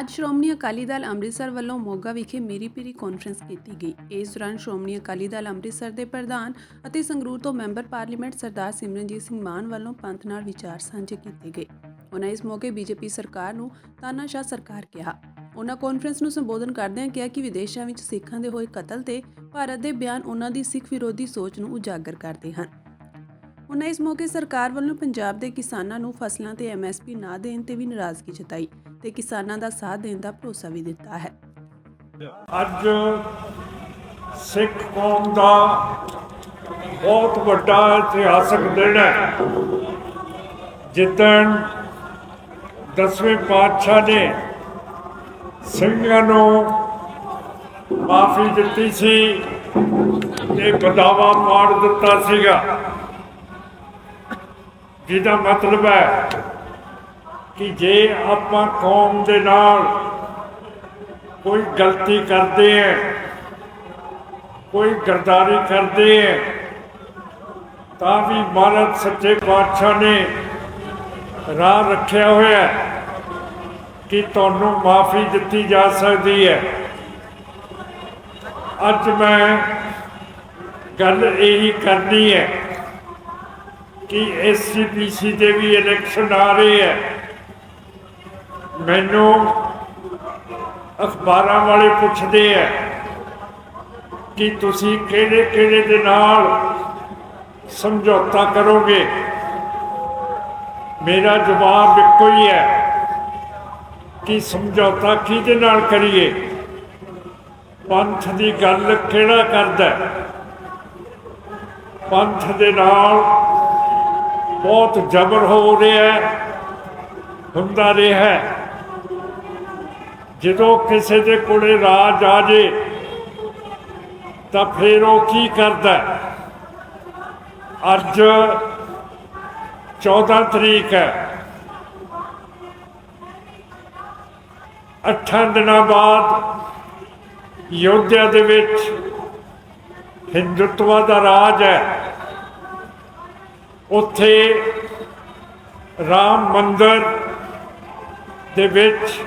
ਅੱਜ ਸ਼੍ਰੋਮਣੀ ਅਕਾਲੀ ਦਲ ਅੰਮ੍ਰਿਤਸਰ ਵੱਲੋਂ ਮੋਗਾ ਵਿਖੇ ਮੀਰੀ ਪੀਰੀ ਕਾਨਫਰੰਸ ਕੀਤੀ ਗਈ। ਇਸ ਦੌਰਾਨ ਸ਼੍ਰੋਮਣੀ ਅਕਾਲੀ ਦਲ ਅੰਮ੍ਰਿਤਸਰ ਦੇ ਪ੍ਰਧਾਨ ਅਤੇ ਸੰਗਰੂਰ ਤੋਂ ਮੈਂਬਰ ਪਾਰਲੀਮੈਂਟ ਸਰਦਾਰ ਸਿਮਰਨਜੀਤ ਸਿੰਘ ਮਾਨ ਵੱਲੋਂ ਪੰਥ ਨਾਲ ਵਿਚਾਰ ਸਾਂਝੇ ਕੀਤੇ ਗਏ। ਉਹਨਾਂ ਇਸ ਮੌਕੇ ਬੀਜੇਪੀ ਸਰਕਾਰ ਨੂੰ ਤਾਨਾਸ਼ਾਹ ਸਰਕਾਰ ਕਿਹਾ। ਉਹਨਾਂ ਕਾਨਫਰੰਸ ਨੂੰ ਸੰਬੋਧਨ ਕਰਦਿਆਂ ਕਿਹਾ ਕਿ ਵਿਦੇਸ਼ਾਂ ਵਿੱਚ ਸਿੱਖਾਂ ਦੇ ਹੋਏ ਕਤਲ ਤੇ ਭਾਰਤ ਦੇ ਬਿਆਨ ਉਹਨਾਂ ਦੀ ਸਿੱਖ ਵਿਰੋਧੀ ਸੋਚ ਨੂੰ ਉਜਾਗਰ ਕਰਦੇ ਹਨ। ਉਹਨਾਂ ਇਸ ਮੌਕੇ ਸਰਕਾਰ ਵੱਲੋਂ ਪੰਜਾਬ ਦੇ ਕਿਸਾਨਾਂ ਨੂੰ ਫਸਲਾਂ ਤੇ MSP ਨਾ ਦੇਣ ਤੇ ਵੀ ਨਾਰਾਜ਼ਗੀ ਜਤਾਈ ਤੇ ਕਿਸਾਨਾਂ ਦਾ ਸਾਥ ਦੇਣ ਦਾ ਭਰੋਸਾ ਵੀ ਦਿੱਤਾ ਹੈ। ਅੱਜ ਸਿੱਖ ਕੌਮ ਦਾ ਬਹੁਤ ਵੱਡਾ ਇਤਿਹਾਸਕ ਦਿਨ ਹੈ। ਜਿੱਦਣ 10ਵੇਂ ਪਾਤਸ਼ਾਹ ਨੇ ਸਿੰਘਾਂ ਨੂੰ ਮਾਫੀ ਦਿੱਤੀ ਸੀ ਤੇ ਬਦਾਵਾ ਪਾੜ ਦਿੱਤਾ ਸੀਗਾ, ਜਿਹਦਾ ਮਤਲਬ ਹੈ ਕਿ ਜੇ ਆਪਾਂ ਕੌਮ ਦੇ ਨਾਲ ਕੋਈ ਗਲਤੀ ਕਰਦੇ ਹੈ, ਕੋਈ ਗਰਦਾਰੀ ਕਰਦੇ ਹੈ, ਤਾਂ ਵੀ ਮਹਾਰਾਜ ਸੱਚੇ ਪਾਤਸ਼ਾਹ ਨੇ ਰਾਹ ਰੱਖਿਆ ਹੋਇਆ ਕਿ ਤੁਹਾਨੂੰ ਮਾਫੀ ਦਿੱਤੀ ਜਾ ਸਕਦੀ ਹੈ। ਅੱਜ ਮੈਂ ਗੱਲ ਇਹੀ ਕਰਨੀ ਹੈ ਕਿ SGPC ਦੇ ਵੀ ਇਲੈਕਸ਼ਨ ਆ ਰਹੇ ਹੈ। ਮੈਨੂੰ ਅਖਬਾਰਾਂ ਵਾਲੇ ਪੁੱਛਦੇ ਹੈ ਕਿ ਤੁਸੀਂ ਕਿਹੜੇ ਕਿਹੜੇ ਦੇ ਨਾਲ ਸਮਝੌਤਾ ਕਰੋਗੇ। ਮੇਰਾ ਜਵਾਬ ਇੱਕੋ ਹੀ ਹੈ ਕਿ ਸਮਝੌਤਾ ਕਿਹਦੇ ਨਾਲ ਕਰੀਏ। ਪੰਥ ਦੀ ਗੱਲ ਕਿਹੜਾ ਕਰਦਾ? ਪੰਥ ਦੇ ਨਾਲ ਬਹੁਤ ਜ਼ਬਰ ਹੋ ਰਿਹਾ, ਹੁੰਦਾ ਰਿਹਾ। ਜਦੋਂ ਕਿਸੇ ਦੇ ਕੋਲੇ ਰਾਜ ਆ ਜੇ ਤਾਂ ਫਿਰ ਉਹ ਕੀ ਕਰਦਾ? ਅੱਜ 14 ਤਰੀਕ ਹੈ, 8 ਦਿਨਾਂ ਬਾਅਦ ਯੋਧਿਆ ਦੇ ਵਿੱਚ ਹਿੰਦੂਤਵਾ ਦਾ ਰਾਜ ਹੈ। ਉੱਥੇ ਰਾਮ ਮੰਦਰ ਦੇ ਵਿੱਚ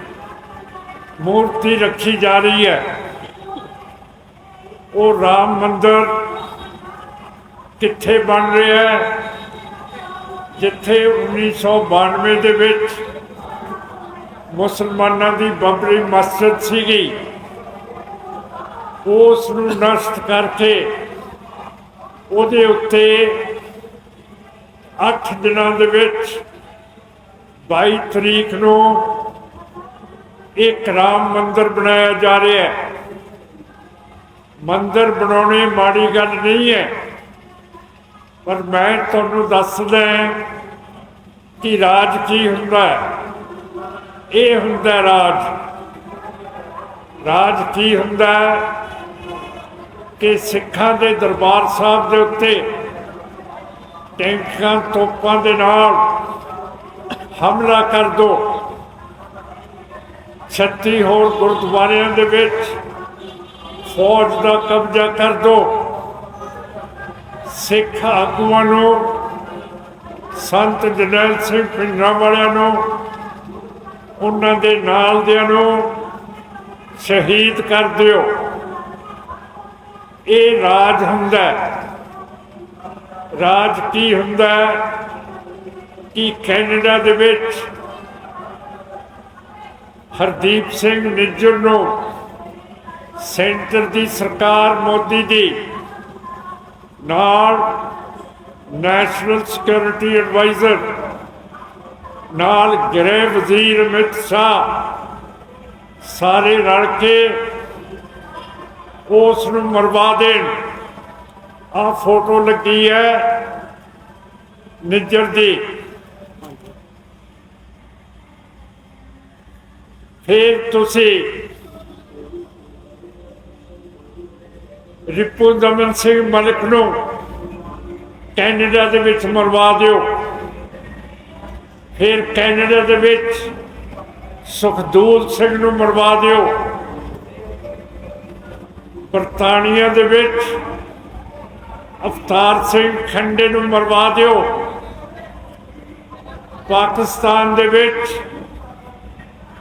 ਮੂਰਤੀ ਰੱਖੀ ਜਾ ਰਹੀ ਹੈ। ਉਹ ਰਾਮ ਮੰਦਰ ਕਿੱਥੇ ਬਣ ਰਿਹਾ ਹੈ? ਜਿੱਥੇ 1992 ਦੇ ਵਿੱਚ ਮੁਸਲਮਾਨਾਂ ਦੀ ਬਾਬਰੀ ਮਸਜਿਦ ਸੀਗੀ, ਉਸ ਨੂੰ ਨਸ਼ਟ ਕਰਕੇ ਉਹਦੇ ਉੱਤੇ 8 ਦਿਨਾਂ ਦੇ ਵਿੱਚ 22 ਤਰੀਕ ਨੂੰ ਇੱਕ ਰਾਮ ਮੰਦਰ ਬਣਾਇਆ ਜਾ ਰਿਹਾ ਹੈ। ਮੰਦਰ ਬਣਾਉਣੇ ਮਾੜੀ ਗੱਲ ਨਹੀਂ ਹੈ, ਪਰ ਮੈਂ ਤੁਹਾਨੂੰ ਦੱਸਦਾ ਕਿ ਰਾਜ ਕੀ ਹੁੰਦਾ ਹੈ। ਇਹ ਹੁੰਦਾ ਰਾਜ। ਰਾਜ ਕੀ ਹੁੰਦਾ ਹੈ ਕਿ ਸਿੱਖਾਂ ਦੇ ਦਰਬਾਰ ਸਾਹਿਬ ਦੇ ਉੱਤੇ ਟੈਂਕਾਂ ਤੋਪਾਂ ਦੇ ਨਾਲ ਹਮਲਾ ਕਰ ਦੋ। 36 ਹੋਰ ਗੁਰਦੁਆਰਿਆਂ ਦੇ ਵਿੱਚ ਫੌਜ ਦਾ ਕਬਜ਼ਾ ਕਰ ਦੋ। ਸਿੱਖ ਆਗੂਆਂ ਨੂੰ, ਸੰਤ ਜਰਨੈਲ ਸਿੰਘ ਭਿੰਡਰਾਂ ਵਾਲਿਆਂ ਨੂੰ, ਉਹਨਾਂ ਦੇ ਨਾਲ ਦਿਆਂ ਨੂੰ ਸ਼ਹੀਦ ਕਰ ਦਿਓ। ਇਹ ਰਾਜ ਹੁੰਦਾ। ਰਾਜ ਕੀ ਹੁੰਦਾ ਕਿ ਕੈਨੇਡਾ ਦੇ ਵਿੱਚ ਹਰਦੀਪ ਸਿੰਘ ਨਿੱਜਰ ਨੂੰ ਸੈਂਟਰ ਦੀ ਸਰਕਾਰ ਮੋਦੀ ਦੀ ਨਾਲ ਨੈਸ਼ਨਲ ਸਿਕਿਉਰਿਟੀ ਐਡਵਾਈਜ਼ਰ ਨਾਲ ਗ੍ਰਹਿ ਵਜ਼ੀਰ ਅਮਿਤ ਸ਼ਾਹ ਸਾਰੇ ਰਲ ਕੇ ਉਸ ਨੂੰ ਮਰਵਾ ਦੇਣ। ਆਹ ਫੋਟੋ ਲੱਗੀ ਹੈ ਨਿੱਜਰ ਦੀ। ਫਿਰ ਤੁਸੀਂ ਰਿਪੁਦਮਨ ਸਿੰਘ ਮਲਿਕ ਨੂੰ ਕੈਨੇਡਾ ਦੇ ਵਿੱਚ ਮਰਵਾ ਦਿਓ। ਫਿਰ ਕੈਨੇਡਾ ਦੇ ਵਿੱਚ ਸੁਖਦੂਲ ਸਿੰਘ ਨੂੰ ਮਰਵਾ ਦਿਓ। ਬਰਤਾਨੀਆ ਦੇ ਵਿੱਚ ਅਵਤਾਰ ਸਿੰਘ ਖੰਡੇ ਨੂੰ ਮਰਵਾ ਦਿਓ। ਪਾਕਿਸਤਾਨ ਦੇ ਵਿੱਚ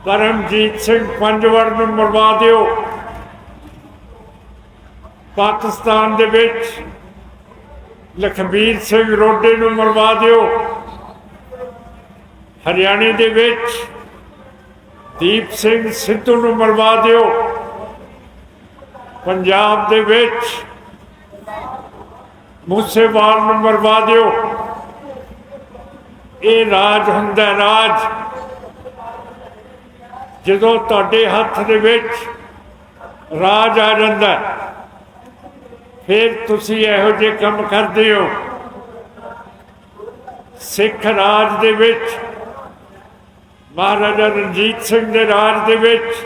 परमजीत सिंह पंजवड़ ਨੂੰ ਮਰਵਾ ਦਿਓ। ਪਾਕਿਸਤਾਨ ਦੇ ਵਿੱਚ ਲਖਬੀਰ ਸਿੰਘ ਰੋਡੇ ਨੂੰ ਮਰਵਾ ਦਿਓ। ਹਰਿਆਣੇ ਦੇ ਵਿੱਚ ਦੀਪ ਸਿੰਘ ਸਿੱਧੂ ਨੂੰ ਮਰਵਾ ਦਿਓ। ਪੰਜਾਬ ਦੇ ਵਿੱਚ ਮੂਸੇਵਾਲ ਨੂੰ ਮਰਵਾ ਦਿਓ। ਇਹ ਰਾਜ ਹੁੰਦਾ ਰਾਜ ਜਦੋਂ ਤੁਹਾਡੇ ਹੱਥ ਦੇ ਵਿੱਚ ਰਾਜ ਆ ਜਾਂਦਾ ਫਿਰ ਤੁਸੀਂ ਇਹੋ ਜਿਹੇ ਕੰਮ ਕਰਦੇ ਹੋ। ਸਿੱਖ ਰਾਜ ਦੇ ਵਿੱਚ ਮਹਾਰਾਜਾ ਰਣਜੀਤ ਸਿੰਘ ਦੇ ਰਾਜ ਦੇ ਵਿੱਚ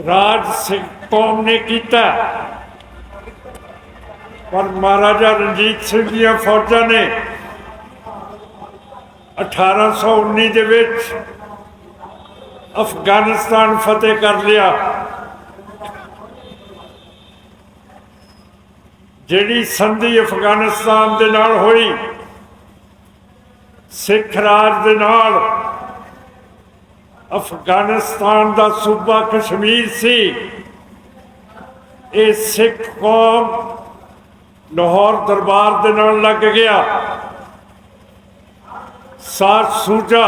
ਰਾਜ ਸਿੱਖ ਕੌਮ ਨੇ ਕੀਤਾ, ਪਰ ਮਹਾਰਾਜਾ ਰਣਜੀਤ ਸਿੰਘ ਦੀਆਂ ਫੌਜਾਂ ਨੇ 1819 ਦੇ ਵਿੱਚ ਅਫਗਾਨਿਸਤਾਨ ਫਤਿਹ ਕਰ ਲਿਆ। ਜਿਹੜੀ ਸੰਧੀ ਅਫਗਾਨਿਸਤਾਨ ਦੇ ਨਾਲ ਹੋਈ ਸਿੱਖ ਰਾਜ ਦੇ ਨਾਲ, ਅਫਗਾਨਿਸਤਾਨ ਦਾ ਸੂਬਾ ਕਸ਼ਮੀਰ ਸੀ। ਇਹ ਸਿੱਖ ਕੌਮ ਲਾਹੌਰ ਦਰਬਾਰ ਦੇ ਨਾਲ ਲੱਗ ਗਿਆ। ਸਾਰ ਸੂਜਾ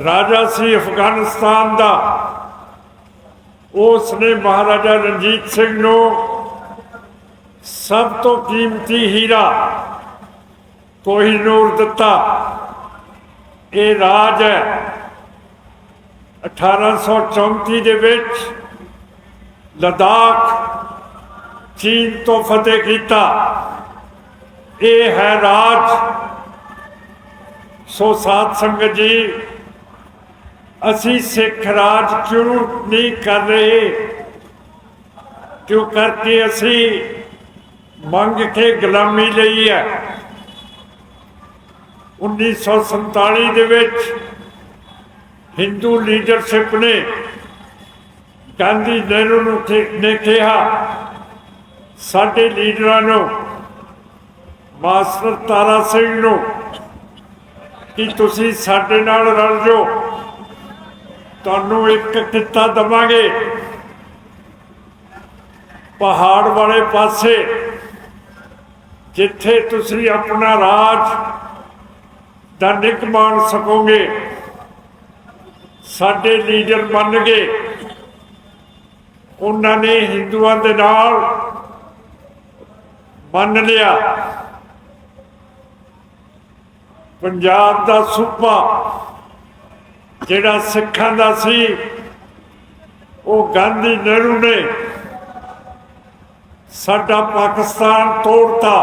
ਰਾਜਾ ਸੀ ਅਫਗਾਨਿਸਤਾਨ ਦਾ, ਉਸ ਨੇ ਮਹਾਰਾਜਾ ਰਣਜੀਤ ਸਿੰਘ ਨੂੰ ਸਭ ਤੋਂ ਕੀਮਤੀ ਹੀਰਾ ਕੋਹੀਨੂਰ ਦਿੱਤਾ। ਇਹ ਰਾਜ ਹੈ। 1834 ਦੇ ਵਿੱਚ ਲੱਦਾਖ ਚੀਨ ਤੋਂ ਫਤਿਹ ਕੀਤਾ। ਇਹ ਹੈ ਰਾਜ। ਸੋ ਸਾਧ ਸੰਗਤ ਜੀ, ਅਸੀਂ ਸਿੱਖ ਰਾਜ ਕਿਉਂ ਨਹੀਂ ਕਰ ਰਹੇ? ਕਿਉਂ ਕਰਕੇ ਅਸੀਂ ਮੰਗ ਕੇ ਗੁਲਾਮੀ ਲਈ ਹੈ। 1947 ਦੇ ਵਿੱਚ ਹਿੰਦੂ ਲੀਡਰਸ਼ਿਪ ਨੇ ਗਾਂਧੀ ਨਹਿਰੂ ਨੂੰ ਨੇ ਕਿਹਾ ਸਾਡੇ ਲੀਡਰਾਂ ਨੂੰ, ਮਾਸਟਰ ਤਾਰਾ ਸਿੰਘ ਨੂੰ, ਕਿ ਤੁਸੀਂ ਸਾਡੇ ਨਾਲ ਰਲ ਜਾਓ, ਤੁਹਾਨੂੰ ਇੱਕ ਕਿੱਤਾ ਦੇਵਾਂਗੇ ਪਹਾੜ ਵਾਲੇ ਪਾਸੇ ਜਿੱਥੇ ਤੁਸੀਂ ਆਪਣਾ ਰਾਜ ਦਾ ਨਿੱਘ ਮਾਣ ਸਕੋਗੇ। ਸਾਡੇ ਲੀਡਰ ਮੰਨ ਗਏ। ਉਹਨਾਂ ਨੇ ਹਿੰਦੂਆਂ ਦੇ ਨਾਲ ਮੰਨ ਲਿਆ। ਪੰਜਾਬ ਦਾ ਸੂਬਾ ਜਿਹੜਾ ਸਿੱਖਾਂ ਦਾ ਸੀ, ਉਹ ਗਾਂਧੀ ਨਹਿਰੂ ਨੇ ਸਾਡਾ ਪਾਕਿਸਤਾਨ ਤੋੜਤਾ,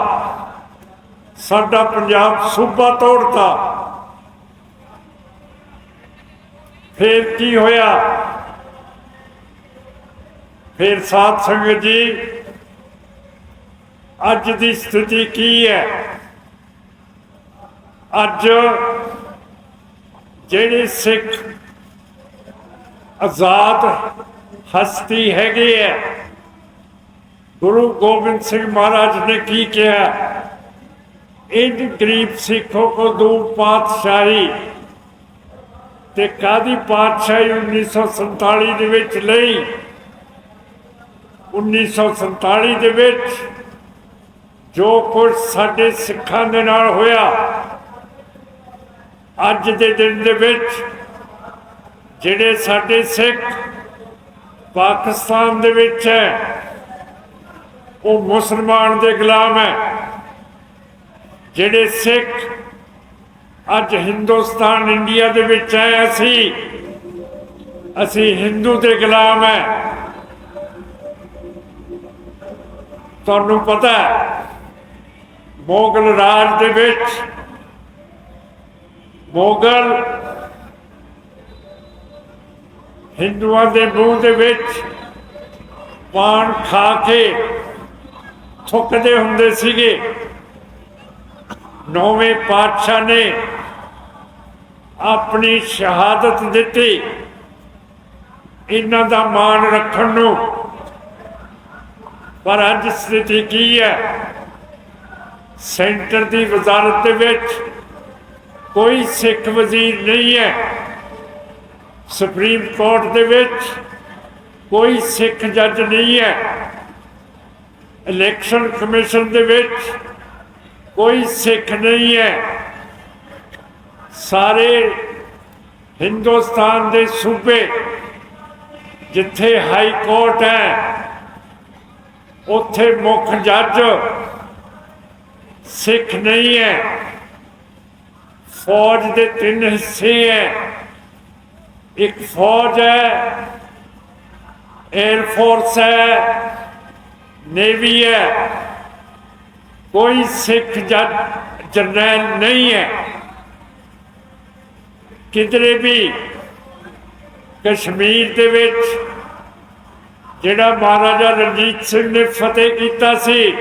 ਸਾਡਾ ਪੰਜਾਬ ਸੂਬਾ ਤੋੜਤਾ। ਫਿਰ ਕੀ ਹੋਇਆ? ਫਿਰ ਸਾਧ ਸੰਗਤ ਜੀ, ਅੱਜ ਦੀ ਸਥਿਤੀ ਕੀ ਹੈ? ਅੱਜ ਜਿਹੜੇ ਸਿੱਖ ਆਜ਼ਾਦ ਹਸਤੀ ਹੈਗੇ ਹੈ, ਗੁਰੂ ਗੋਬਿੰਦ ਸਿੰਘ ਮਹਾਰਾਜ ਨੇ ਕੀ ਕਿਹਾ? ਇੰਜ ਗਰੀਬ ਸਿੱਖੋ ਕੋ ਦੂਰ ਪਾਤਸ਼ਾਹੀ। ਤੇ ਕਾਦੀ ਪਾਤਸ਼ਾਹੀ 1947 ਦੇ ਵਿੱਚ ਲਈ। 1947 ਦੇ ਵਿੱਚ ਜੋ ਕੁਝ ਸਾਡੇ ਸਿੱਖਾਂ ਦੇ ਨਾਲ ਹੋਇਆ, ਅੱਜ ਦੇ ਦਿਨ ਦੇ ਵਿੱਚ ਜਿਹੜੇ ਸਾਡੇ ਸਿੱਖ ਪਾਕਿਸਤਾਨ ਦੇ ਵਿੱਚ ਹੈ, ਉਹ ਮੁਸਲਮਾਨ ਦੇ ਗੁਲਾਮ ਹੈ। ਜਿਹੜੇ ਸਿੱਖ ਅੱਜ ਹਿੰਦੁਸਤਾਨ ਇੰਡੀਆ ਦੇ ਵਿੱਚ ਹੈ, ਅਸੀਂ ਹਿੰਦੂ ਦੇ ਗੁਲਾਮ ਹੈ। ਤੁਹਾਨੂੰ ਪਤਾ ਹੈ ਮੁਗਲ ਰਾਜ ਦੇ ਵਿੱਚ ਮੁਗਲ ਹਿੰਦੂਆਂ ਦੇ ਮੂੰਹ ਦੇ ਵਿੱਚ ਪਾਨ ਖਾ ਕੇ ਥੁੱਕਦੇ ਹੁੰਦੇ ਸੀਗੇ। ਨੌਵੇਂ ਪਾਤਸ਼ਾਹ ਨੇ ਆਪਣੀ ਸ਼ਹਾਦਤ ਦਿੱਤੀ ਇਹਨਾਂ ਦਾ ਮਾਣ ਰੱਖਣ ਨੂੰ। ਪਰ ਅੱਜ ਸਥਿਤੀ ਕੀ ਹੈ? ਸੈਂਟਰ ਦੀ ਵਜ਼ਾਰਤ ਦੇ ਵਿੱਚ ਕੋਈ ਸਿੱਖ ਵਜ਼ੀਰ ਨਹੀਂ ਹੈ। ਸੁਪਰੀਮ ਕੋਰਟ ਦੇ ਵਿੱਚ ਕੋਈ ਸਿੱਖ ਜੱਜ ਨਹੀਂ ਹੈ। ਇਲੈਕਸ਼ਨ ਕਮਿਸ਼ਨ ਦੇ ਵਿੱਚ ਕੋਈ ਸਿੱਖ ਨਹੀਂ ਹੈ। ਸਾਰੇ ਹਿੰਦੁਸਤਾਨ ਦੇ ਸੂਬੇ ਜਿੱਥੇ ਹਾਈ ਕੋਰਟ ਹੈ ਉੱਥੇ ਮੁੱਖ ਜੱਜ ਸਿੱਖ ਨਹੀਂ ਹੈ। ਫੌਜ ਦੇ 3 ਹਿੱਸੇ ਹੈ। ਇੱਕ ਫੌਜ ਹੈ, 에ਅਰ ਫੋਰਸ ਹੈ, ਨੇਵੀ ਹੈ। ਕੋਈ ਸਿੱਖ ਜੱਜ ਜਰਨੈਲ ਨਹੀਂ ਹੈ। ਕਿਧਰੇ ਵੀ ਕਸ਼ਮੀਰ ਦੇ ਵਿੱਚ ਜਿਹੜਾ ਮਹਾਰਾਜਾ ਰਣਜੀਤ ਸਿੰਘ ਨੇ ਫਤਿਹ ਕੀਤਾ ਸੀ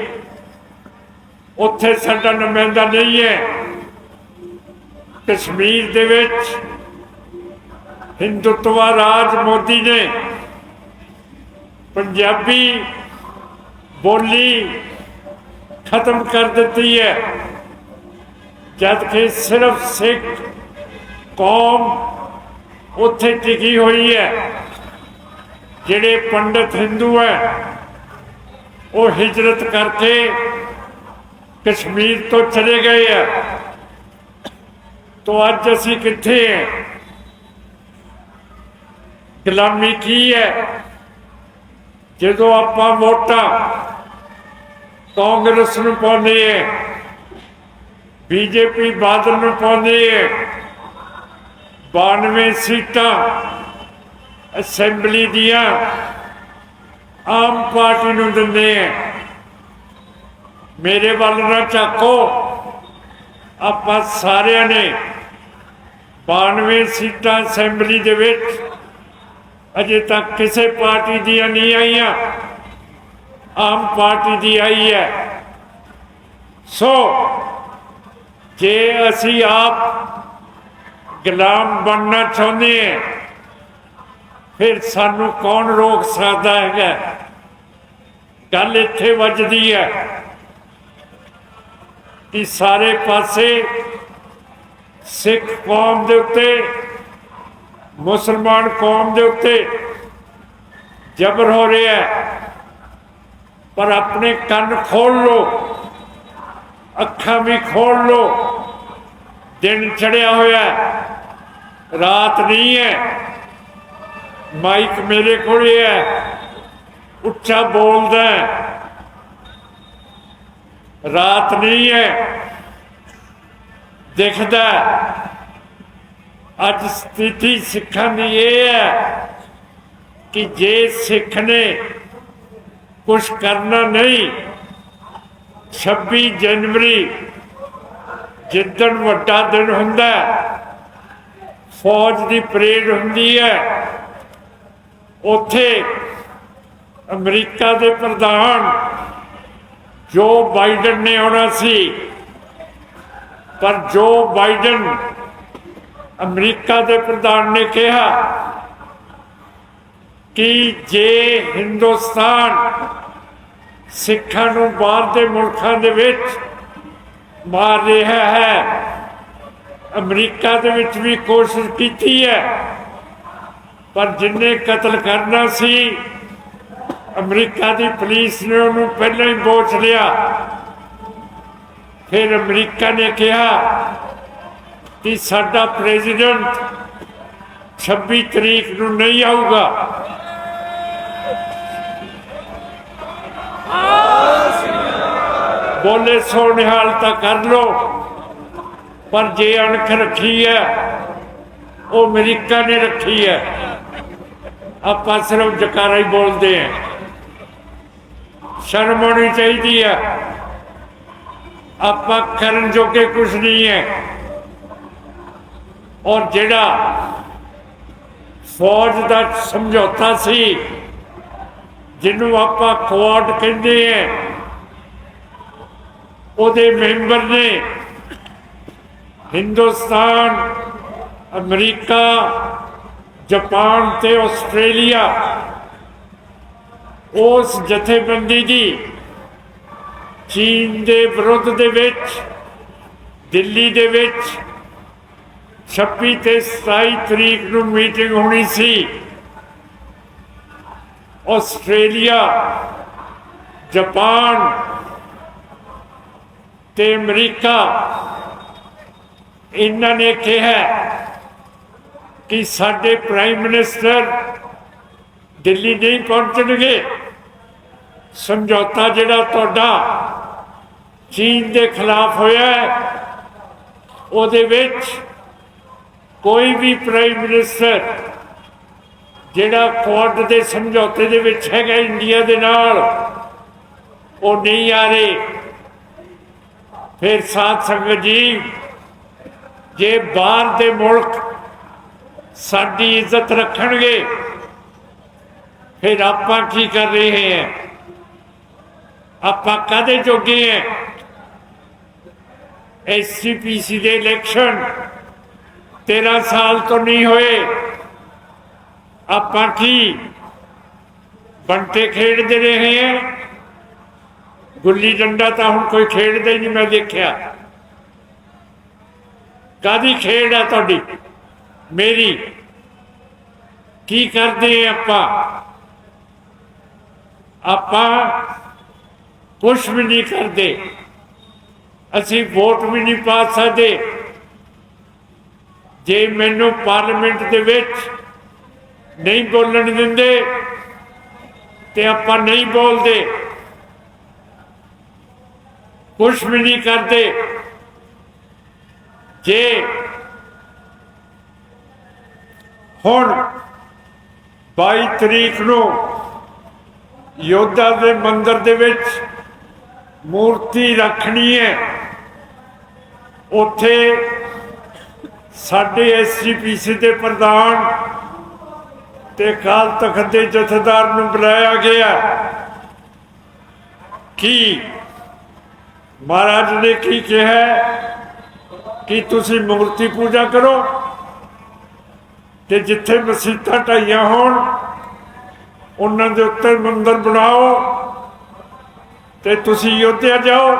ਉੱਥੇ ਸਾਡਾ ਨੁਮਾਇੰਦਾ ਨਹੀਂ ਹੈ। ਕਸ਼ਮੀਰ ਦੇ ਵਿੱਚ ਹਿੰਦੁੱਤਵਾ ਰਾਜ ਮੋਦੀ ਨੇ ਪੰਜਾਬੀ ਬੋਲੀ ਖਤਮ ਕਰ ਦਿੱਤੀ ਹੈ, ਜਦ ਕਿ ਸਿਰਫ ਸਿੱਖ ਕੌਮ ਉੱਥੇ ਟਿਕੀ ਹੋਈ ਹੈ। ਜਿਹੜੇ ਪੰਡਿਤ ਹਿੰਦੂ ਹੈ ਉਹ ਹਿਜਰਤ ਕਰਕੇ ਕਸ਼ਮੀਰ ਤੋਂ ਚਲੇ ਗਏ ਆ। तो ਅੱਜ ਅਸੀਂ ਕਿੱਥੇ ਹੈ? ਗੁਲਾਮੀ ਕੀ ਹੈ? ਜਦੋਂ ਆਪਾਂ ਵੋਟਾਂ ਕਾਂਗਰਸ ਨੂੰ ਪਾਉਂਦੇ ਹੈ, ਬੀਜੇਪੀ ਬਾਦਲ ਨੂੰ ਪਾਉਂਦੇ ਹੈ, 92 ਸੀਟਾਂ ਅਸੈਂਬਲੀ ਦੀਆਂ ਆਮ ਪਾਰਟੀ ਨੂੰ ਦਿੰਦੇ ਹੈ। ਮੇਰੇ ਵੱਲ ਨਾ ਝਾਕੋ, ਆਪਾਂ ਸਾਰਿਆਂ ਨੇ 92 ਸੀਟਾਂ ਅਸੈਂਬਲੀ ਦੇ ਵਿੱਚ ਅਜੇ ਤੱਕ ਕਿਸੇ ਪਾਰਟੀ ਦੀਆਂ ਨਹੀਂ ਆਈਆਂ, ਆਮ ਪਾਰਟੀ ਦੀ ਆਈ ਹੈ। ਸੋ ਜੇ ਅਸੀਂ ਆਪ ਗੁਲਾਮ ਬਣਨਾ ਚਾਹੁੰਦੇ ਹਾਂ ਫਿਰ ਸਾਨੂੰ ਕੌਣ ਰੋਕ ਸਕਦਾ ਹੈਗਾ? ਗੱਲ ਇੱਥੇ ਵੱਜਦੀ ਹੈ ਕਿ ਸਾਰੇ ਪਾਸੇ ਸਿੱਖ ਕੌਮ ਦੇ ਉੱਤੇ, ਮੁਸਲਮਾਨ ਕੌਮ ਦੇ ਉੱਤੇ ਜ਼ਬਰ ਹੋ ਰਿਹਾ ਹੈ। ਪਰ ਆਪਣੇ ਕੰਨ ਖੋਲ ਲੋ, ਅੱਖਾਂ ਵੀ ਖੋਲ ਲੋ। ਦਿਨ ਚੜਿਆ ਹੋਇਆ, ਰਾਤ ਨਹੀਂ ਹੈ। ਮਾਈਕ ਮੇਰੇ ਕੋਲ ਹੈ, ਉੱਚਾ ਬੋਲਦਾ, ਰਾਤ ਨਹੀਂ ਹੈ। ਦਿਖਦਾ ਅੱਜ ਸਥਿਤੀ ਸਿੱਖਾਂ ਦੀ ਇਹ ਹੈ ਕਿ ਜੇ ਸਿੱਖ ਨੇ ਕੁਛ ਕਰਨਾ ਨਹੀਂ, 26 ਜਨਵਰੀ ਜਿੱਦਣ ਵੱਡਾ ਦਿਨ ਹੁੰਦਾ, ਫੌਜ ਦੀ ਪਰੇਡ ਹੁੰਦੀ ਹੈ, ਉੱਥੇ ਅਮਰੀਕਾ ਦੇ ਪ੍ਰਧਾਨ ਜੋ ਬਾਈਡਨ ਨੇ ਆਉਣਾ ਸੀ, ਪਰ ਜੋ ਬਾਈਡਨ ਅਮਰੀਕਾ ਦੇ ਪ੍ਰਧਾਨ ਨੇ ਕਿਹਾ ਕਿ ਜੇ ਹਿੰਦੁਸਤਾਨ ਸਿੱਖਾਂ ਨੂੰ ਬਾਹਰ ਦੇ ਮੁਲਕਾਂ ਦੇ ਵਿੱਚ ਮਾਰ ਰਿਹਾ ਹੈ, ਅਮਰੀਕਾ ਦੇ ਵਿੱਚ ਵੀ ਕੋਸ਼ਿਸ਼ ਕੀਤੀ ਹੈ, ਪਰ ਜਿੰਨੇ ਕਤਲ ਕਰਨਾ ਸੀ ਅਮਰੀਕਾ ਦੀ ਪੁਲਿਸ ਨੇ ਉਹਨੂੰ ਪਹਿਲਾਂ ਹੀ ਬੋਚ ਲਿਆ। ਫਿਰ ਅਮਰੀਕਾ ਨੇ ਕਿਹਾ ਕਿ ਸਾਡਾ ਪ੍ਰੈਜ਼ੀਡੈਂਟ 26 ਤਰੀਕ ਨੂੰ ਨਹੀਂ ਆਊਗਾ। ਬੋਲੇ ਸੋ ਨਿਹਾਲ ਤਾਂ ਕਰ ਲੋ, ਪਰ ਜੇ ਅਣਖ ਰੱਖੀ ਹੈ ਉਹ ਅਮਰੀਕਾ ਨੇ ਰੱਖੀ ਹੈ। ਆਪਾਂ ਸਿਰਫ ਜਕਾਰਾ ਹੀ ਬੋਲਦੇ ਹਾਂ। ਸ਼ਰਮ ਆਉਣੀ ਚਾਹੀਦੀ ਹੈ। ਆਪਾਂ ਕਰਨ ਜੋਗੇ ਕੁਛ ਨਹੀਂ ਹੈ। ਔਰ ਜਿਹੜਾ ਫੌਜ ਦਾ ਸਮਝੌਤਾ ਸੀ, ਜਿਹਨੂੰ ਆਪਾਂ ਕੁਆਡ ਕਹਿੰਦੇ ਹੈ, ਉਹਦੇ ਮੈਂਬਰ ਨੇ ਹਿੰਦੁਸਤਾਨ, ਅਮਰੀਕਾ, ਜਾਪਾਨ ਤੇ ਆਸਟ੍ਰੇਲੀਆ ਉਸ ਜਥੇਬੰਦੀ ਦੀ ਚੀਨ ਦੇ ਵਿਰੁੱਧ ਦੇ ਵਿੱਚ ਦਿੱਲੀ ਦੇ ਵਿੱਚ 26 ਤੇ 27 ਤਰੀਕ ਨੂੰ ਮੀਟਿੰਗ ਹੋਣੀ ਸੀ। ਆਸਟ੍ਰੇਲੀਆ, ਜਾਪਾਨ ਤੇ ਅਮਰੀਕਾ ਇਹਨਾਂ ਨੇ ਕਿਹਾ ਕਿ ਸਾਡੇ ਪ੍ਰਾਈਮ ਮਿਨਿਸਟਰ ਦਿੱਲੀ ਨਹੀਂ ਪਹੁੰਚਣਗੇ। ਸਮਝੌਤਾ ਜਿਹੜਾ ਤੁਹਾਡਾ ਚੀਨ ਦੇ ਖਿਲਾਫ ਹੋਇਆ ਹੈ, ਉਹਦੇ ਵਿੱਚ ਕੋਈ ਵੀ ਪ੍ਰਾਈਮ ਮਿਨਿਸਟਰ ਜਿਹੜਾ ਕੁਆਡ ਦੇ ਸਮਝੌਤੇ ਦੇ ਵਿੱਚ ਹੈਗਾ ਇੰਡੀਆ ਦੇ ਨਾਲ, ਉਹ ਨਹੀਂ ਆ ਰਹੇ। ਫਿਰ ਸਾਧ ਸੰਗਤ ਜੀ, ਜੇ ਬਾਹਰ ਦੇ ਮੁਲਕ ਸਾਡੀ ਇੱਜ਼ਤ ਰੱਖਣਗੇ, ਫਿਰ ਆਪਾਂ ਕੀ ਕਰ ਰਹੇ ਹਾਂ? ਆਪਾਂ ਕਾਹਦੇ ਜੋਗੇ ਹੈ? SGPC ਦੇ ਇਲੈਕਸ਼ਨ 13 ਸਾਲ ਤੋਂ ਨਹੀਂ ਹੋਏ। ਆਪਾਂ ਕੀ ਬੰਟੇ ਖੇਡਦੇ ਰਹੇ ਹਾਂ? ਗੁੱਲੀ ਡੰਡਾ ਤਾਂ ਹੁਣ ਕੋਈ ਖੇਡਦਾ ਹੀ ਨਹੀਂ, ਮੈਂ ਦੇਖਿਆ। ਕਾਹਦੀ ਖੇਡ ਹੈ ਤੁਹਾਡੀ ਮੇਰੀ? ਕੀ ਕਰਦੇ ਆਪਾਂ? ਆਪਾਂ ਕੁਛ ਵੀ ਨਹੀਂ ਕਰਦੇ। ਅਸੀਂ ਵੋਟ ਵੀ ਨਹੀਂ ਪਾ ਸਕਦੇ। ਜੇ ਮੈਨੂੰ ਪਾਰਲੀਮੈਂਟ ਦੇ ਵਿੱਚ ਨਹੀਂ ਬੋਲਣ ਦਿੰਦੇ ਤੇ ਆਪਾਂ ਨਹੀਂ ਬੋਲਦੇ, ਕੁਛ ਵੀ ਨਹੀਂ ਕਰਦੇ। ਜੇ ਹੁਣ 22 ਤਰੀਕ ਨੂੰ ਯੋਧਾ ਦੇ ਮੰਦਿਰ ਦੇ ਵਿੱਚ ਮੂਰਤੀ ਰੱਖਣੀ ਹੈ, ਉੱਥੇ ਸਾਡੇ SGPC ਦੇ ਪ੍ਰਧਾਨ ਤੇ ਅਕਾਲ ਤਖਤ ਦੇ ਜਥੇਦਾਰ ਨੂੰ ਬੁਲਾਇਆ ਗਿਆ। ਕੀ ਮਹਾਰਾਜ ਨੇ ਕੀ ਕਿਹਾ ਕਿ ਤੁਸੀਂ ਮੂਰਤੀ ਪੂਜਾ ਕਰੋ, ਤੇ ਜਿੱਥੇ ਮਸੀਤਾਂ ਢਾਈਆਂ ਹੋਣ ਉਹਨਾਂ ਦੇ ਉੱਤੇ ਮੰਦਿਰ ਬਣਾਓ, ਤੇ ਤੁਸੀਂ ਯੋਧਿਆ ਜਾਓ।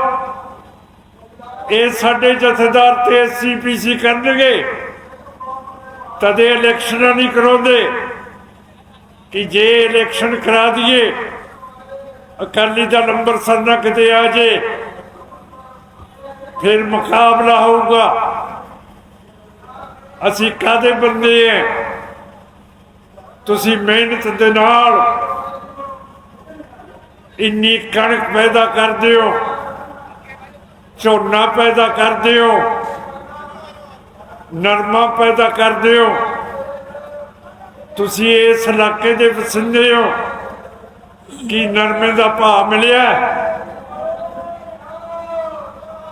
ਇਹ ਸਾਡੇ ਜਥੇਦਾਰ ਤੇ SGPC ਕਰਨਗੇ, ਤਦੇ ਇਲੈਕਸ਼ਨਾਂ ਨਹੀਂ ਕਰਾਉਂਦੇ। ਕਿ ਜੇ ਇਲੈਕਸ਼ਨ ਕਰਾ ਦਈਏ, ਅਕਾਲੀ ਦਲ ਅੰਮ੍ਰਿਤਸਰ ਨਾ ਕਿਤੇ ਆ ਜੇ, ਫਿਰ ਮੁਕਾਬਲਾ ਹੋਊਗਾ। ਅਸੀਂ ਕਾਹਦੇ ਬੰਦੇ ਹੈ? ਤੁਸੀਂ ਮਿਹਨਤ ਦੇ ਨਾਲ ਇੰਨੀ ਕਣਕ ਪੈਦਾ ਕਰਦੇ ਹੋ, ਝੋਨਾ ਪੈਦਾ ਕਰਦੇ ਹੋ, ਨਰਮਾ ਪੈਦਾ ਕਰਦੇ ਹੋ। ਤੁਸੀਂ ਇਸ ਇਲਾਕੇ ਦੇ ਵਸਿੰਦੇ ਹੋ। ਕੀ ਨਰਮੇ ਦਾ ਭਾਅ ਮਿਲਿਆ?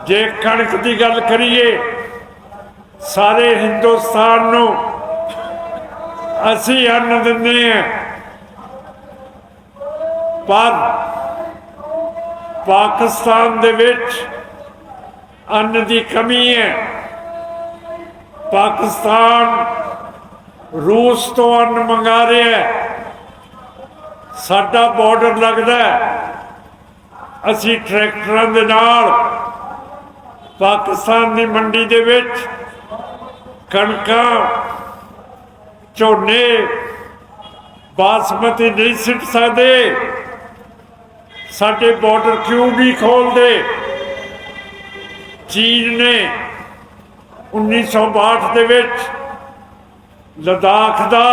ਜੇ ਕਣਕ ਦੀ ਗੱਲ ਕਰੀਏ, ਸਾਰੇ ਹਿੰਦੁਸਤਾਨ ਨੂੰ ਅਸੀਂ ਅੰਨ ਦਿੰਦੇ ਹਾਂ, ਪਰ ਪਾਕਿਸਤਾਨ ਦੇ ਵਿੱਚ ਅੰਨ ਦੀ ਕਮੀ ਹੈ। ਪਾਕਿਸਤਾਨ ਰੂਸ ਤੋਂ ਅੰਨ ਮੰਗਾ ਰਿਹਾ ਹੈ। ਸਾਡਾ ਬਾਰਡਰ ਲੱਗਦਾ ਹੈ, ਅਸੀਂ ਟਰੈਕਟਰਾਂ ਦੇ ਨਾਲ ਪਾਕਿਸਤਾਨ ਦੀ ਮੰਡੀ ਦੇ ਵਿੱਚ ਕਣਕਾਂ, ਝੋਨੇ, ਬਾਸਮਤੀ ਨਹੀਂ ਸਿੱਟ ਸਕਦੇ। ਸਾਡੇ ਬਾਰਡਰ ਕਿਉਂ ਨਹੀਂ ਖੋਲਦੇ? ਚੀਨ ਨੇ 1962 ਦੇ ਵਿੱਚ ਲੱਦਾਖ ਦਾ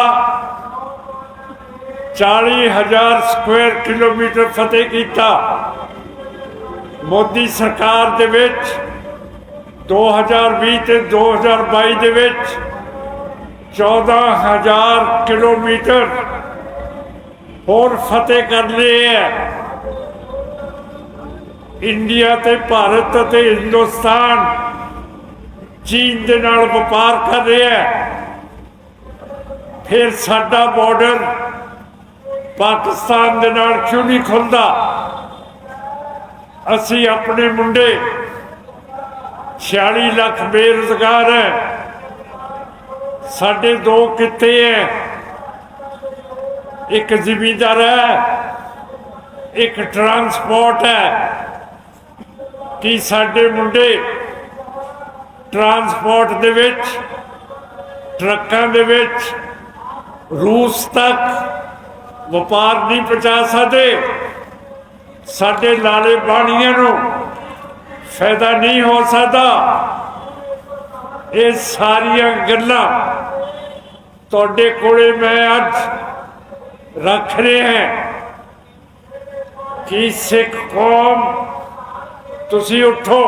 40,000 ਸਕੁਆਇਰ ਕਿਲੋਮੀਟਰ ਫਤਿਹ ਕੀਤਾ। ਮੋਦੀ ਸਰਕਾਰ ਦੇ ਵਿੱਚ 2020 ਤੇ 2022 ਦੇ ਵਿੱਚ 14,000 ਕਿਲੋਮੀਟਰ ਹੋਰ ਫਤਿਹ ਕਰ ਲਏ ਹੈ। ਇੰਡੀਆ ਤੇ ਭਾਰਤ ਅਤੇ ਹਿੰਦੁਸਤਾਨ ਚੀਨ ਦੇ ਨਾਲ ਵਪਾਰ ਕਰ ਰਿਹਾ ਹੈ। ਫਿਰ ਸਾਡਾ ਬਾਰਡਰ ਪਾਕਿਸਤਾਨ ਦੇ ਨਾਲ ਕਿਉਂ ਨਹੀਂ ਖੁੱਲਦਾ? ਅਸੀਂ ਆਪਣੇ ਮੁੰਡੇ 46 ਲੱਖ ਬੇਰੁਜ਼ਗਾਰ ਹੈ। ਸਾਡੇ 2 ਕਿੱਤੇ ਹੈ, ਇੱਕ ਜ਼ਿਮੀਂਦਾਰ ਹੈ, ਇੱਕ ਟਰਾਂਸਪੋਰਟ ਹੈ। ਕਿ ਸਾਡੇ ਮੁੰਡੇ ਟਰਾਂਸਪੋਰਟ ਦੇ ਵਿੱਚ ਟਰੱਕਾਂ ਦੇ ਵਿੱਚ ਰੂਸ ਤੱਕ ਵਪਾਰ ਨਹੀਂ ਪਹੁੰਚਾ ਸਕਦੇ, ਸਾਡੇ ਲਾਲੇ ਬਾਣੀਆਂ ਨੂੰ ਫਾਇਦਾ ਨਹੀਂ ਹੋ ਸਕਦਾ। ਇਹ ਸਾਰੀਆਂ ਗੱਲਾਂ ਤੁਹਾਡੇ ਕੋਲੇ ਮੈਂ ਅੱਜ ਰੱਖ ਰਿਹਾ ਹਾਂ ਕਿ ਸਿੱਖ ਕੌਮ ਤੁਸੀਂ ਉੱਠੋ।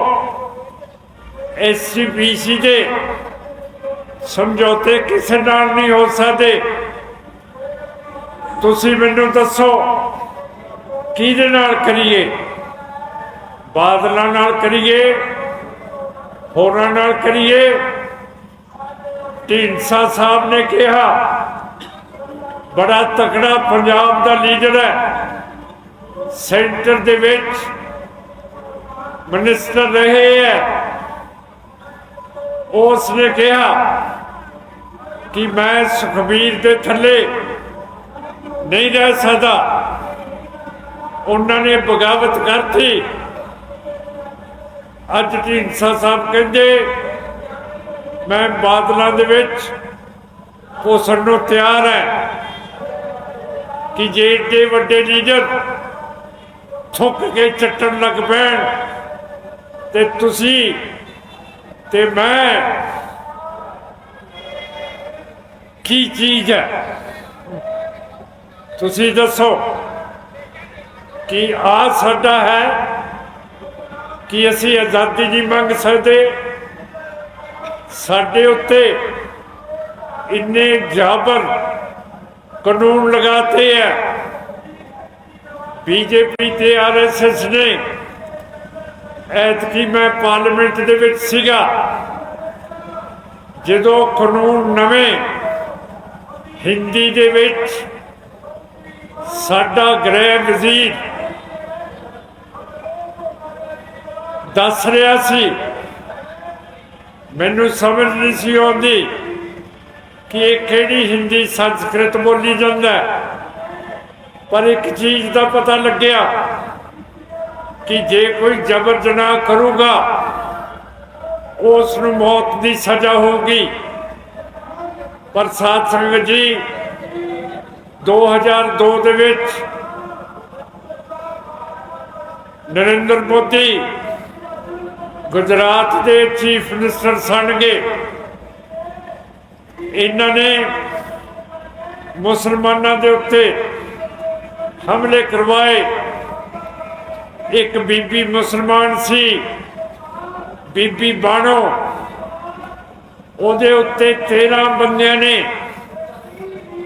SGPC ਦੇ ਸਮਝੌਤੇ ਕਿਸੇ ਨਾਲ ਨਹੀਂ ਹੋ ਸਕਦੇ। ਤੁਸੀਂ ਮੈਨੂੰ ਦੱਸੋ ਕਿਹਦੇ ਨਾਲ ਕਰੀਏ? ਬਾਦਲਾਂ ਨਾਲ ਕਰੀਏ, ਹੋਰਾਂ ਨਾਲ ਕਰੀਏ? ਢੀਂਡਸਾ ਸਾਹਿਬ ਨੇ ਕਿਹਾ, ਬੜਾ ਤਕੜਾ ਪੰਜਾਬ ਦਾ ਲੀਡਰ ਹੈ, ਸੈਂਟਰ ਦੇ ਵਿੱਚ ਮਿਨਿਸਟਰ ਰਹੇ ਹੈ। ਉਸ ਨੇ ਕਿਹਾ ਕਿ ਮੈਂ ਸੁਖਬੀਰ ਦੇ ਥੱਲੇ ਨਹੀਂ ਰਹਿ ਸਕਦਾ। ਉਹਨਾਂ ਨੇ ਬਗਾਵਤ ਕਰਤੀ। ਅੱਜ ਢੀਂਡਸਾ ਸਾਹਿਬ ਕਹਿੰਦੇ ਮੈਂ ਬਾਦਲਾਂ ਦੇ ਵਿੱਚ ਘੁਸਣ ਨੂੰ ਤਿਆਰ ਹੈ ਕਿ ਜੇ ਏਡੇ ਵੱਡੇ ਲੀਡਰ ਥੁੱਕ ਕੇ ਚੱਟਣ ਲੱਗ ਪੈਣ ਤੇ ਤੁਸੀਂ ਤੇ ਮੈਂ ਕੀ ਚੀਜ਼ ਹੈ? ਤੁਸੀਂ ਦੱਸੋ ਕਿ ਆ ਸਾਡਾ ਹੈ ਕਿ ਅਸੀਂ ਆਜ਼ਾਦੀ ਨਹੀਂ ਮੰਗ ਸਕਦੇ? ਸਾਡੇ ਉੱਤੇ ਇੰਨੇ ਜਾਬਰ ਕਾਨੂੰਨ ਲਗਾਤੇ ਹੈ। BJP ਤੇ RSS ਨੇ। ਐਤਕੀ ਮੈਂ ਪਾਰਲੀਮੈਂਟ ਦੇ ਵਿੱਚ ਸੀਗਾ ਜਦੋਂ ਕਾਨੂੰਨ ਨਵੇਂ ਹਿੰਦੀ ਦੇ ਵਿੱਚ ਸਾਡਾ ਗ੍ਰਹਿ ਵਜ਼ੀਰ ਦੱਸ ਰਿਹਾ ਸੀ, ਮੈਨੂੰ ਸਮਝ ਨਹੀਂ ਸੀ ਆਉਂਦੀ ਕਿ ਇਹ ਕਿਹੜੀ ਹਿੰਦੀ ਸੰਸਕ੍ਰਿਤ ਬੋਲੀ ਜਾਂਦਾ। ਪਰ ਇੱਕ ਚੀਜ਼ ਦਾ ਪਤਾ ਲੱਗਿਆ ਕਿ ਜੇ ਕੋਈ ਜ਼ਬਰ ਜਨਾਹ ਕਰੂਗਾ ਉਸ ਨੂੰ ਮੌਤ ਦੀ ਸਜ਼ਾ ਹੋਊਗੀ। ਪਰ ਸਾਧ ਸੰਗਤ ਜੀ 2002 ਦੇ ਵਿੱਚ ਨਰਿੰਦਰ ਮੋਦੀ ਗੁਜਰਾਤ ਦੇ ਚੀਫ ਮਿਨਿਸਟਰ ਸਣਗੇ। ਇਹਨਾਂ ਨੇ ਮੁਸਲਮਾਨਾਂ ਦੇ ਉੱਤੇ ਹਮਲੇ ਕਰਵਾਏ। ਇੱਕ ਬੀਬੀ ਮੁਸਲਮਾਨ ਸੀ, ਬੀਬੀ ਬਾਣੋ, ਉਹਦੇ ਉੱਤੇ 13 ਬੰਦਿਆਂ ਨੇ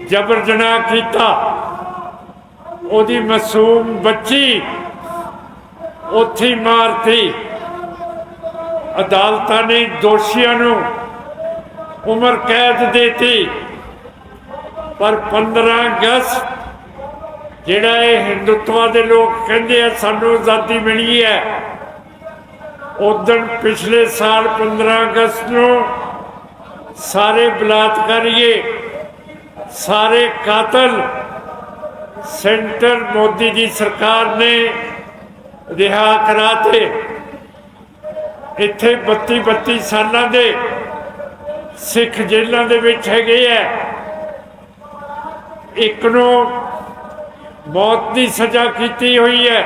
ਜ਼ਬਰ ਜਨਾਹ ਕੀਤਾ। ਉਹਦੀ ਮਾਸੂਮ ਬੱਚੀ ਉੱਥੇ ਮਾਰਤੀ। ਅਦਾਲਤਾਂ ਨੇ ਦੋਸ਼ੀਆਂ ਨੂੰ ਉਮਰ ਕੈਦ ਦੇਤੀ। ਪਰ 15 ਅਗਸਤ ਜਿਹੜਾ ਇਹ ਹਿੰਦੂਤਵਾ ਦੇ ਲੋਕ ਕਹਿੰਦੇ ਆ ਸਾਨੂੰ ਆਜ਼ਾਦੀ ਮਿਲੀ ਹੈ, ਉਦਣ ਪਿਛਲੇ ਸਾਲ 15 ਅਗਸਤ ਨੂੰ ਸਾਰੇ ਬਲਾਤਕਾਰੀਏ, ਸਾਰੇ ਕਾਤਲ ਸੈਂਟਰ ਮੋਦੀ ਦੀ ਸਰਕਾਰ ਨੇ ਰਿਹਾ ਕਰਾਤੇ। ਇੱਥੇ 32 ਸਾਲਾਂ ਦੇ ਸਿੱਖ ਜੇਲ੍ਹਾਂ ਦੇ ਵਿੱਚ ਹੈਗੇ ਆ। ਇੱਕ ਨੂੰ ਮੌਤ ਦੀ ਸਜ਼ਾ ਕੀਤੀ ਹੋਈ ਹੈ।